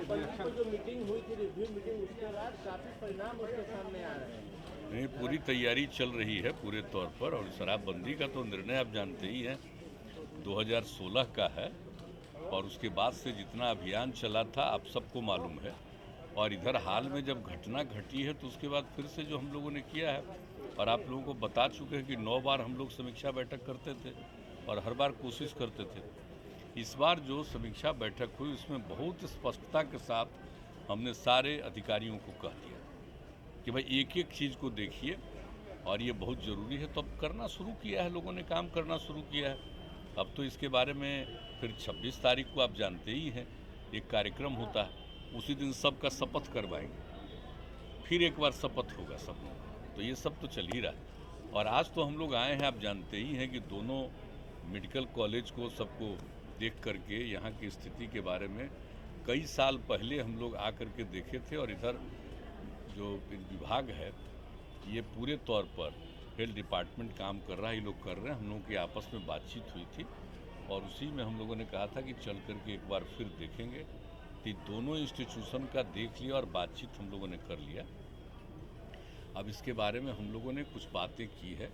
पंडित जो मीटिंग हुई थी, रिव्यू मीटिंग, उसके बाद काफी परिणाम उसके सामने आ रहे हैं। नहीं, पूरी तैयारी चल रही है पूरे तौर पर। और शराबबंदी का तो निर्णय आप जानते ही हैं 2016 का है, और उसके बाद से जितना अभियान चला था आप सबको मालूम है। और इधर हाल में जब घटना घटी है तो उसके बाद फिर से जो हम लोगों ने किया है, और आप लोगों को बता चुके हैं कि 9 बार हम लोग समीक्षा बैठक करते थे और हर बार कोशिश करते थे। इस बार जो समीक्षा बैठक हुई उसमें बहुत स्पष्टता के साथ हमने सारे अधिकारियों को कह दिया कि भाई एक एक चीज़ को देखिए, और ये बहुत ज़रूरी है। तो अब करना शुरू किया है, लोगों ने काम करना शुरू किया है। अब तो इसके बारे में फिर 26 तारीख को आप जानते ही हैं एक कार्यक्रम होता है, उसी दिन सबका शपथ करवाएंगे, फिर एक बार शपथ होगा सब लोगों का। तो ये सब तो चल ही रहा है। और आज तो हम लोग आए हैं, आप जानते ही हैं कि दोनों मेडिकल कॉलेज को सबको देख करके यहाँ की स्थिति के बारे में कई साल पहले हम लोग आकर के देखे थे। और इधर जो विभाग है ये पूरे तौर पर हेल्थ डिपार्टमेंट काम कर रहा है, ये लोग कर रहे हैं। हम लोगों की आपस में बातचीत हुई थी और उसी में हम लोगों ने कहा था कि चल करके एक बार फिर देखेंगे। तो दोनों इंस्टीट्यूशन का देख लिया और बातचीत हम लोगों ने कर लिया। अब इसके बारे में हम लोगों ने कुछ बातें की है,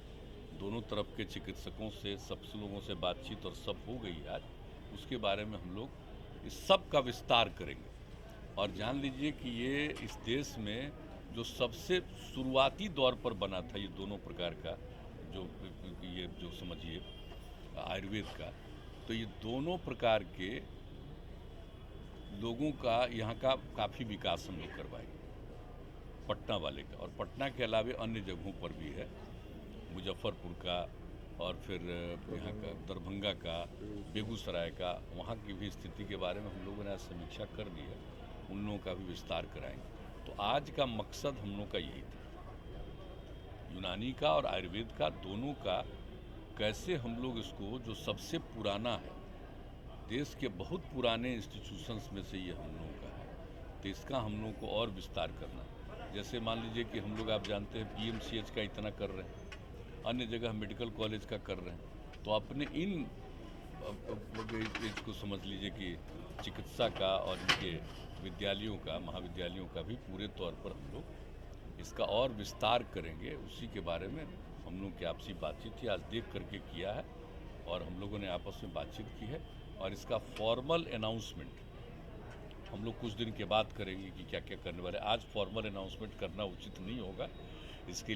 दोनों तरफ के चिकित्सकों से, सब लोगों से बातचीत और सब हो गई आज। उसके बारे में हम लोग इस सब का विस्तार करेंगे। और जान लीजिए कि ये इस देश में जो सबसे शुरुआती दौर पर बना था ये दोनों प्रकार का, जो ये जो समझिए आयुर्वेद का, तो ये दोनों प्रकार के लोगों का यहाँ का काफ़ी विकास हम लोग करवाएंगे, पटना वाले का। और पटना के अलावे अन्य जगहों पर भी है, मुजफ्फरपुर का, और फिर यहाँ का दरभंगा का, बेगूसराय का, वहाँ की भी स्थिति के बारे में हम लोगों ने आज समीक्षा कर ली है। उन लोगों का भी विस्तार कराएंगे। तो आज का मकसद हम लोग का यही था, यूनानी का और आयुर्वेद का दोनों का, कैसे हम लोग इसको, जो सबसे पुराना है, देश के बहुत पुराने इंस्टीट्यूशंस में से ये हम लोगों का है, तो इसका हम लोगों को और विस्तार करना है। जैसे मान लीजिए कि हम लोग, आप जानते हैं PMCH का इतना कर रहे हैं, अन्य जगह मेडिकल कॉलेज का कर रहे हैं। तो अपने इन इसको समझ लीजिए कि चिकित्सा का और इनके विद्यालयों का, महाविद्यालयों का भी पूरे तौर पर हम लोग इसका और विस्तार करेंगे। उसी के बारे में हम लोग की आपसी बातचीत थी, आज देख करके किया है। और हम लोगों ने आपस में बातचीत की है और इसका फॉर्मल अनाउंसमेंट हम लोग कुछ दिन के बाद करेंगे कि क्या क्या करने वाले। आज फॉर्मल अनाउंसमेंट करना उचित नहीं होगा। इसके